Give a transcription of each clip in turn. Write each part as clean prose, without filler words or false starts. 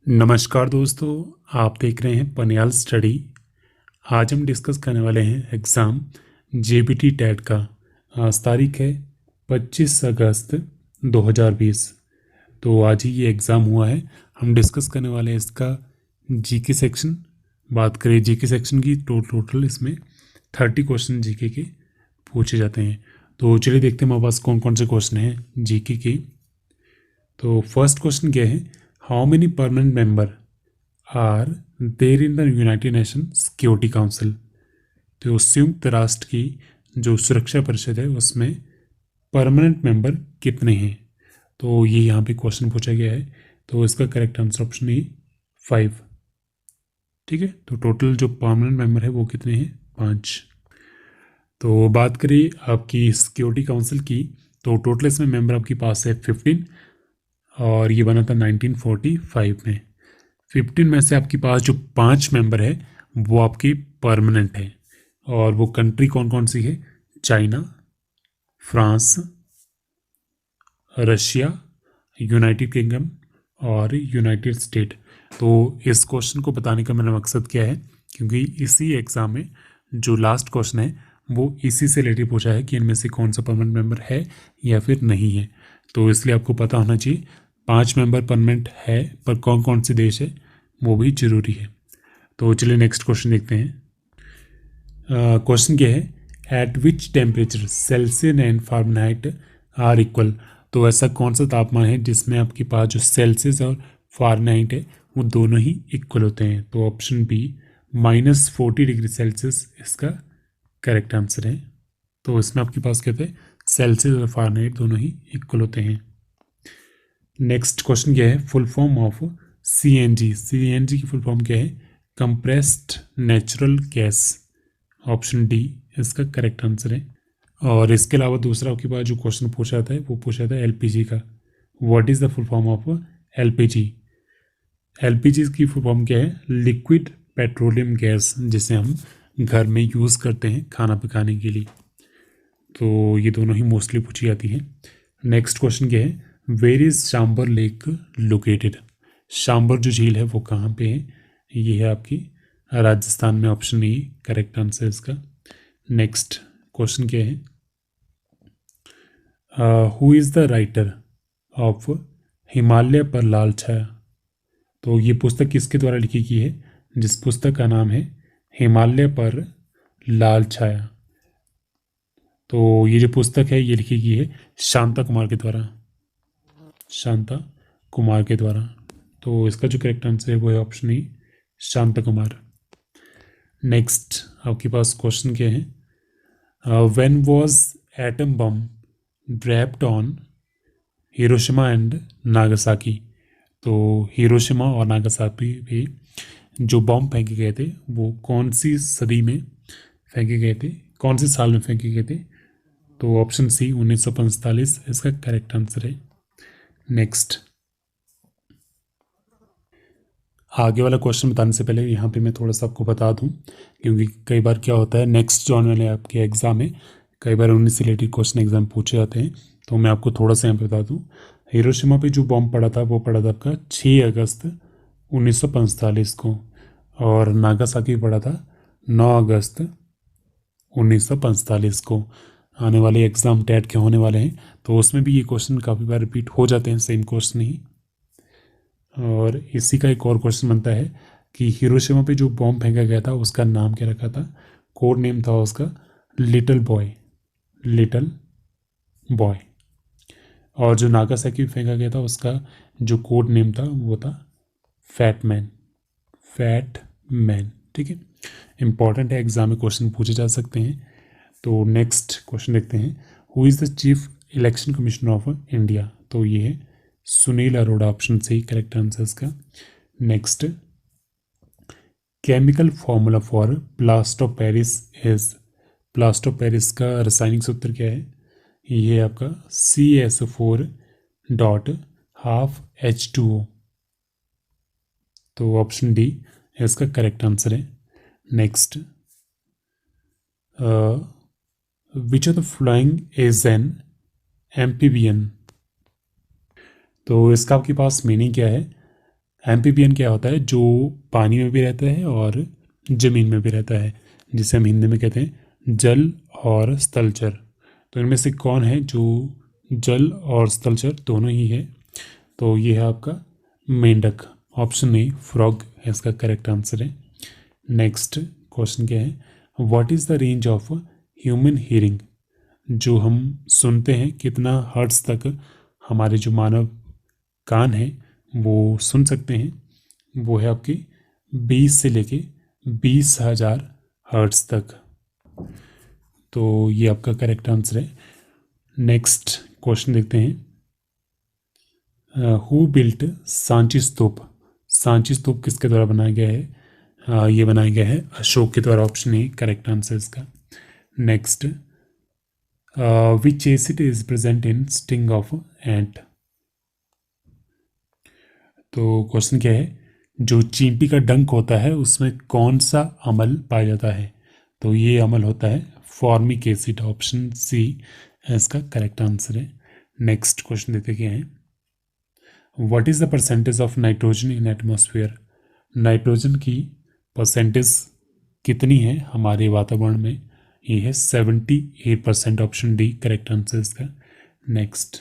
नमस्कार दोस्तों, आप देख रहे हैं पनियाल स्टडी। आज हम डिस्कस करने वाले हैं एग्ज़ाम जेबीटी टेट का। आज तारीख है 25 अगस्त 2020। तो आज ही ये एग्ज़ाम हुआ है। हम डिस्कस करने वाले हैं इसका जीके सेक्शन। बात करें जीके सेक्शन की तो टोटल इसमें 30 क्वेश्चन जीके के पूछे जाते हैं। तो चलिए देखते हैं हमारे पास कौन कौन से क्वेश्चन हैं जीके के। तो फर्स्ट क्वेश्चन क्या है, how many permanent member are there in the United Nation Security Council. तो संयुक्त राष्ट्र की जो सुरक्षा परिषद है उसमें परमानेंट मेंबर कितने हैं। तो ये यहाँ पे क्वेश्चन पूछा गया है। तो इसका करेक्ट आंसर ऑप्शन ए 5। ठीक है, तो टोटल जो परमानेंट मेंबर है वो कितने हैं, 5। तो बात करें आपकी सिक्योरिटी काउंसिल की, तो टोटल इसमें मेंबर आपके पास है 15 और ये बना था 1945 में। 15 में से आपके पास जो 5 मेंबर है वो आपके परमानेंट है। और वो कंट्री कौन कौन सी है, China, France, Russia, United Kingdom और यूनाइटेड स्टेट। तो इस क्वेश्चन को बताने का मेरा मकसद क्या है, क्योंकि इसी एग्ज़ाम में जो लास्ट क्वेश्चन है वो इसी से रिलेटेड पूछा है कि इनमें से कौन सा परमानेंट मेंबर है या फिर नहीं है। तो इसलिए आपको पता होना चाहिए 5 मेंबर परमानेंट है, पर कौन कौन से देश है वो भी जरूरी है। तो चलिए नेक्स्ट क्वेश्चन देखते हैं। क्वेश्चन क्या है, at which temperature Celsius and Fahrenheit are equal. तो ऐसा कौन सा तापमान है जिसमें आपके पास जो सेल्सियस और फारेनहाइट है वो दोनों ही इक्वल होते हैं। तो ऑप्शन बी -40 डिग्री सेल्सियस इसका करेक्ट आंसर है। तो इसमें आपके पास कहते हैं सेल्सियस और फारेनहाइट दोनों ही इक्वल होते हैं। नेक्स्ट क्वेश्चन क्या है, full form of CNG. CNG की फुल फॉर्म क्या है, compressed natural gas. Option D इसका करेक्ट आंसर है। और इसके अलावा दूसरा आपके पास जो क्वेश्चन पूछा था वो पूछा था एलपीजी का। What is the full form of LPG. LPG की फुल फॉर्म क्या है, लिक्विड पेट्रोलियम गैस, जिसे हम घर में यूज़ करते हैं खाना पकाने के लिए। तो ये दोनों ही मोस्टली पूछी जाती है। नेक्स्ट क्वेश्चन क्या है, where is sambar lake located. Sambar जो झील है वो कहाँ पे है, ये है आपकी राजस्थान में। ऑप्शन ए करेक्ट आंसर इसका। नेक्स्ट क्वेश्चन क्या है, who is the writer of Himalaya पर लाल छाया। तो ये पुस्तक किसके द्वारा लिखी गई है, जिस पुस्तक का नाम है हिमालय पर लाल छाया। तो ये जो पुस्तक है ये लिखी गई है शांता कुमार के द्वारा। शांता कुमार के द्वारा। तो इसका जो करेक्ट आंसर है वो है option E Shanta Kumar. Next आपके पास क्वेश्चन क्या है, when was atom bomb dropped on Hiroshima and Nagasaki. तो हिरोशिमा और नागासाकी पे जो बम फेंके गए थे वो कौन सी सदी में फेंके गए थे, कौन से साल में फेंके गए थे। तो ऑप्शन सी 1945 इसका करेक्ट आंसर है। नेक्स्ट आगे वाला क्वेश्चन बताने से पहले यहाँ पे मैं थोड़ा सा आपको बता दूँ, क्योंकि कई बार क्या होता है नेक्स्ट जो आने वाले आपके एग्ज़ाम में कई बार उन्हीं से रिलेटेड क्वेश्चन एग्जाम पूछे जाते हैं। तो मैं आपको थोड़ा सा यहाँ पे बता दूँ, हिरोशिमा पे जो बॉम्ब पड़ा था वो पड़ा था आपका 6 अगस्त 1945 को, और नागासाकी पड़ा था 9 अगस्त 1945 को। आने वाले एग्ज़ाम टेट के होने वाले हैं तो उसमें भी ये क्वेश्चन काफ़ी बार रिपीट हो जाते हैं, सेम क्वेश्चन ही। और इसी का एक और क्वेश्चन बनता है कि हिरोशिमा पे जो बॉम्ब फेंका गया था उसका नाम क्या रखा था, कोड नेम था उसका लिटिल बॉय। Little boy. और जो नागासाकी में फेंका गया था उसका जो कोड नेम था वो था फैट मैन। फैट मैन, ठीक है। इंपॉर्टेंट है, एग्जाम में क्वेश्चन पूछे जा सकते हैं। तो नेक्स्ट क्वेश्चन देखते हैं, who is the chief election commissioner of India. तो ये है सुनील अरोड़ा। ऑप्शन से ही करेक्ट आंसर इसका। Next, chemical formula for plaster of Paris is. Plaster of Paris का रासायनिक सूत्र क्या है, ये आपका CS4.12H2O। तो ऑप्शन डी इसका करेक्ट आंसर है। Next, which of the following is an amphibian. तो इसका आपके पास मीनिंग क्या है, एम्फीबियन क्या होता है? जो पानी में भी रहता है और ज़मीन में भी रहता है, जिसे हम हिंदी में कहते हैं जल और स्थलचर। तो इनमें से कौन है जो जल और स्थलचर दोनों ही है? तो ये है आपका मेंढक। ऑप्शन ए फ्रॉग है इसका करेक्ट आंसर है। नेक्स्ट क्वेश्चन क्या है? What is the range of human hearing? जो हम सुनते हैं, कितना हर्ट्ज तक हमारे जो मानव कान है वो सुन सकते हैं? वो है आपके 20 से लेके 20,000 हर्ट्ज तक। तो ये आपका करेक्ट आंसर है। नेक्स्ट क्वेश्चन देखते हैं। हु बिल्ट सांची स्तूप? सांची स्तूप किसके द्वारा बनाया गया है? ये बनाया गया है अशोक के द्वारा। ऑप्शन ए करेक्ट आंसर इसका। Next, which acid is present in sting of ant? तो क्वेश्चन क्या है? जो चींटी का डंक होता है उसमें कौन सा अम्ल पाया जाता है? तो ये अम्ल होता है फॉर्मिक एसिड। ऑप्शन सी इसका करेक्ट आंसर है। नेक्स्ट क्वेश्चन देते क्या है? What is the percentage of nitrogen in atmosphere? Nitrogen की परसेंटेज कितनी है हमारे वातावरण में? ये है 78%। ऑप्शन डी करेक्ट आंसर इसका। Next,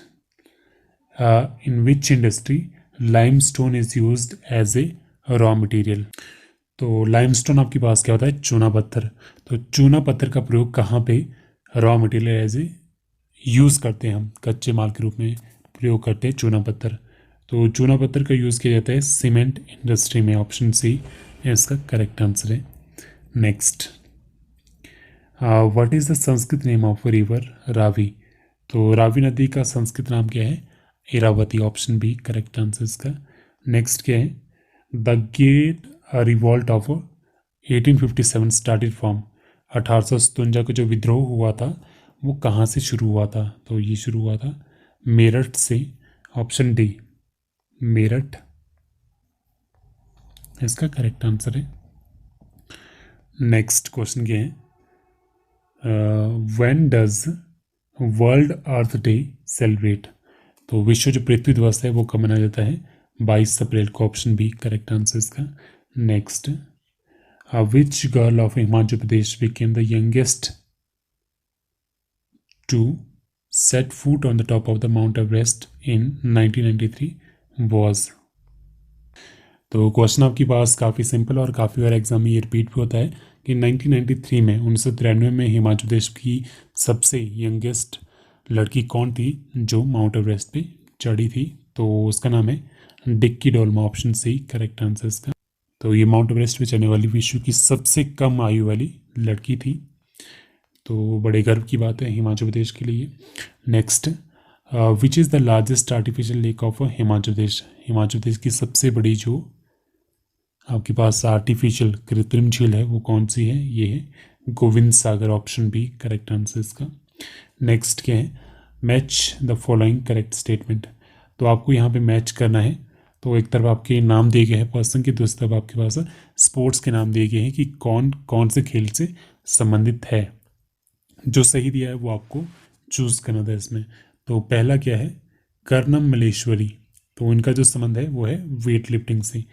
in which industry limestone is used as a raw material? तो लाइमस्टोन आपके पास क्या होता है? चूना पत्थर। तो चूना पत्थर का प्रयोग कहाँ पे raw material as a use करते हैं? हम कच्चे माल के रूप में प्रयोग करते हैं चूना पत्थर। तो चूना पत्थर का यूज़ किया जाता है सीमेंट इंडस्ट्री में। ऑप्शन सी इसका करेक्ट आंसर है। Next, what is the Sanskrit name of river Ravi? तो रावी नदी का संस्कृत नाम क्या है? Iravati. Option B correct answer इसका। नेक्स्ट क्या है? The great revolt of 1857 started from? 1857 का जो विद्रोह हुआ था वो कहाँ से शुरू हुआ था? तो ये शुरू हुआ था मेरठ से। ऑप्शन डी मेरठ इसका करेक्ट आंसर है। नेक्स्ट क्वेश्चन क्या है? When does world earth day celebrate? तो विश्व जो पृथ्वी दिवस है वो कब मनाया जाता है? 22 अप्रैल को। ऑप्शन बी करेक्ट आंसर इसका। Next, which girl of Himachal Pradesh became the youngest to set foot on the top of the Mount Everest in 1993 was? तो क्वेश्चन आपके पास काफ़ी सिंपल और काफ़ी बार एग्जाम में ये रिपीट भी होता है कि 1993 में 1993 में हिमाचल प्रदेश की सबसे यंगेस्ट लड़की कौन थी जो माउंट एवरेस्ट पे चढ़ी थी? तो उसका नाम है Dicky Dolma. Option C correct answer इसका। तो ये माउंट एवरेस्ट पे चढ़ने वाली विश्व की सबसे कम आयु वाली लड़की थी। तो बड़े गर्व की बात है हिमाचल प्रदेश के लिए। Next, which is the largest artificial lake of Himachal Pradesh? Himachal Pradesh की सबसे बड़ी जो आपके पास आर्टिफिशियल कृत्रिम झील है वो कौन सी है? ये है गोविंद सागर। ऑप्शन बी करेक्ट आंसर इसका। नेक्स्ट क्या है? Match the following correct statement. तो आपको यहाँ पे मैच करना है। तो एक तरफ आपके नाम दिए गए हैं पर्सन के, दूसरी तरफ आपके पास स्पोर्ट्स के नाम दिए गए हैं कि कौन कौन से खेल से संबंधित है। जो सही दिया है वो आपको चूज करना था इसमें। तो पहला क्या है? कर्णम मलेश्वरी। तो इनका जो संबंध है वो है वेट लिफ्टिंग से।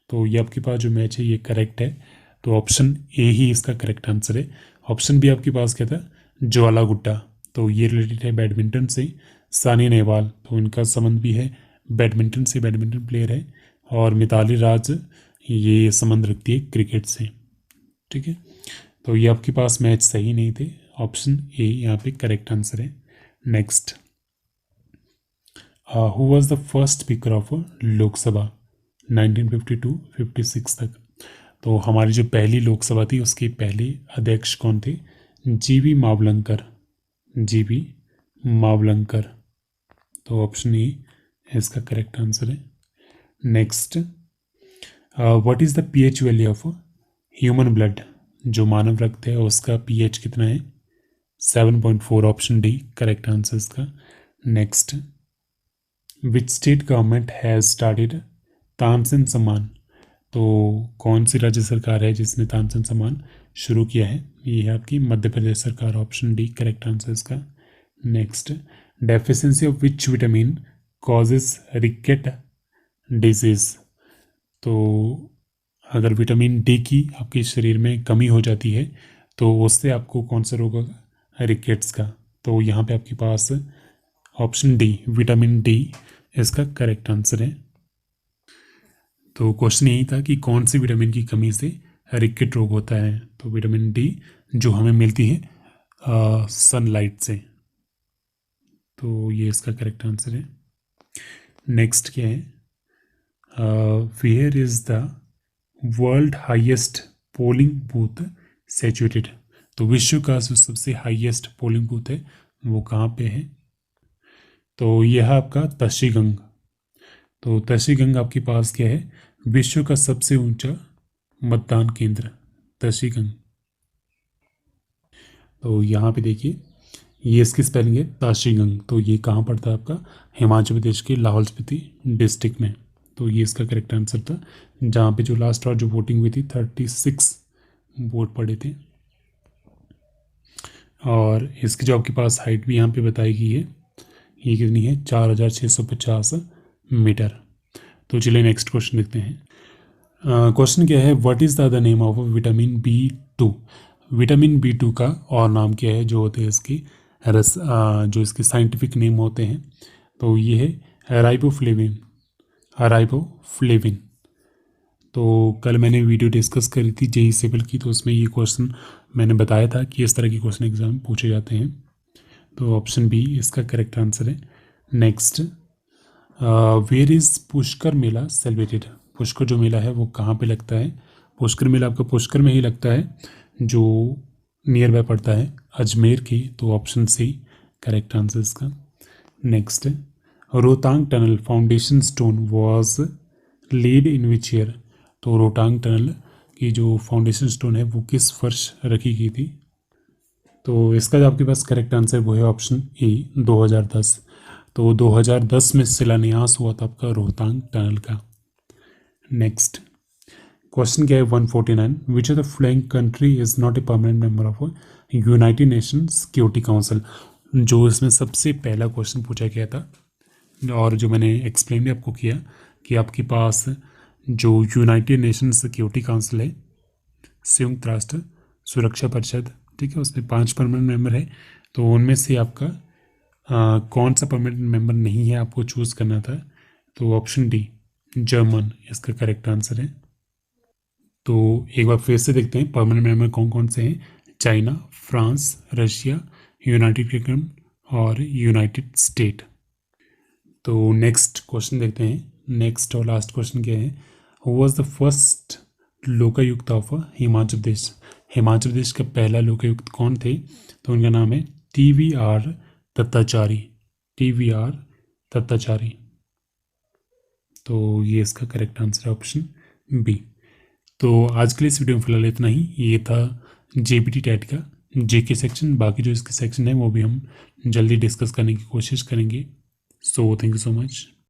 तो ये आपके पास जो मैच है ये करेक्ट है। तो ऑप्शन ए ही इसका करेक्ट आंसर है। ऑप्शन बी आपके पास क्या था? ज्वाला गुट्टा। तो ये रिलेटेड है बैडमिंटन से। सानिया नेहवाल, तो इनका संबंध भी है बैडमिंटन से, बैडमिंटन प्लेयर है। और मिताली राज ये संबंध रखती है क्रिकेट से। ठीक है, तो ये आपके पास मैच सही नहीं थे। ऑप्शन ए यहाँ पे करेक्ट आंसर है। Next, who was the first speaker of Lok Sabha 1952-56 तक? तो हमारी जो पहली लोकसभा थी उसके पहले अध्यक्ष कौन थे? जीवी मावलंकर। जीवी मावलंकर। तो ऑप्शन ए इसका करेक्ट आंसर है। Next, what is the pH value of human blood? जो मानव रक्त है उसका पीएच कितना है? 7.4। ऑप्शन डी करेक्ट आंसर इसका। Next, which state government has started Tansen सम्मान? तो कौन सी राज्य सरकार है जिसने तानसेन सम्मान शुरू किया है? ये है आपकी मध्य प्रदेश सरकार। ऑप्शन डी करेक्ट आंसर इसका। Next, deficiency of which vitamin causes रिकेट disease? तो अगर विटामिन डी की आपके शरीर में कमी हो जाती है तो उससे आपको कौन सा रोग होगा, रिकेट्स का। तो यहाँ पे आपके पास ऑप्शन डी विटामिन डी इसका करेक्ट आंसर है। तो क्वेश्चन यही था कि कौन सी विटामिन की कमी से रिकेट रोग होता है। तो विटामिन डी जो हमें मिलती है सनलाइट से। तो ये इसका करेक्ट आंसर है। नेक्स्ट क्या है, where is the world highest polling booth situated. तो विश्व का जो सबसे हाईएस्ट पोलिंग बूथ है वो कहाँ पे है। तो यह आपका तशीगंग। तो तशीगंग आपके पास क्या है, विश्व का सबसे ऊंचा मतदान केंद्र तशीगंग। तो यहाँ पे देखिए ये इसकी स्पेलिंग है ताशीगंग। तो ये कहाँ पड़ता है आपका, हिमाचल प्रदेश के लाहौल स्पीति डिस्ट्रिक्ट में। तो ये इसका करेक्ट आंसर था, जहाँ पे जो लास्ट बार जो वोटिंग हुई थी 36 वोट पड़े थे। और इसकी जो आपके पास हाइट भी यहाँ पे बताई गई है, ये कितनी है, 4650 मीटर। तो चलिए नेक्स्ट क्वेश्चन देखते हैं। क्वेश्चन क्या है, what is the name of vitamin B2। Vitamin B2 का और नाम क्या है, जो होते हैं इसकी जो इसके साइंटिफिक नेम होते हैं। तो ये है राइबोफ्लेविन। राइबोफ्लेविन। तो कल मैंने वीडियो डिस्कस करी थी जेई सिविल की, तो उसमें ये क्वेश्चन मैंने बताया था कि इस तरह के क्वेश्चन एग्जाम में पूछे जाते हैं। तो ऑप्शन बी इसका करेक्ट आंसर है। Next, where is Pushkar Mela celebrated. Pushkar जो मेला है वो कहाँ पे लगता है। पुष्कर मेला आपका पुष्कर में ही लगता है, जो नियर बाय पड़ता है अजमेर के। तो ऑप्शन सी करेक्ट आंसर इसका। Next, Rohtang tunnel foundation stone was laid in which year. तो रोहतांग टनल की जो फाउंडेशन स्टोन है वो किस वर्ष रखी गई थी। तो इसका जो आपके पास करेक्ट आंसर वो है ऑप्शन ए 2010। तो 2010 में शिलान्यास हुआ था आपका रोहतांग टनल का। नेक्स्ट क्वेश्चन क्या है 149, which of the flowing country is not a permanent member of United Nation Security council. जो इसमें सबसे पहला क्वेश्चन पूछा गया था और जो मैंने एक्सप्लेन भी आपको किया कि आपके पास जो यूनाइटेड नेशन सिक्योरिटी काउंसिल है, संयुक्त राष्ट्र सुरक्षा परिषद, ठीक है, उसमें 5 परमानेंट मेंबर है। तो उनमें से आपका कौन सा परमानेंट मेंबर नहीं है आपको चूज़ करना था। तो ऑप्शन डी जर्मन इसका करेक्ट आंसर है। तो एक बार फिर से देखते हैं परमानेंट मेंबर कौन कौन से हैं। China, France, Russia, United Kingdom और यूनाइटेड स्टेट। तो नेक्स्ट क्वेश्चन देखते हैं। नेक्स्ट और लास्ट क्वेश्चन क्या है, who was the first Lokayukta of Himachal Pradesh. Himachal Pradesh का पहला लोकायुक्त कौन थे। तो उनका नाम है TVR दत्ताचारी। TVR दत्ताचारी। तो ये इसका करेक्ट आंसर है ऑप्शन बी। तो आज के लिए इस वीडियो में फिलहाल इतना ही। ये था JPT टेट का JK सेक्शन। बाकी जो इसके सेक्शन है वो भी हम जल्दी डिस्कस करने की कोशिश करेंगे। So thank you so much.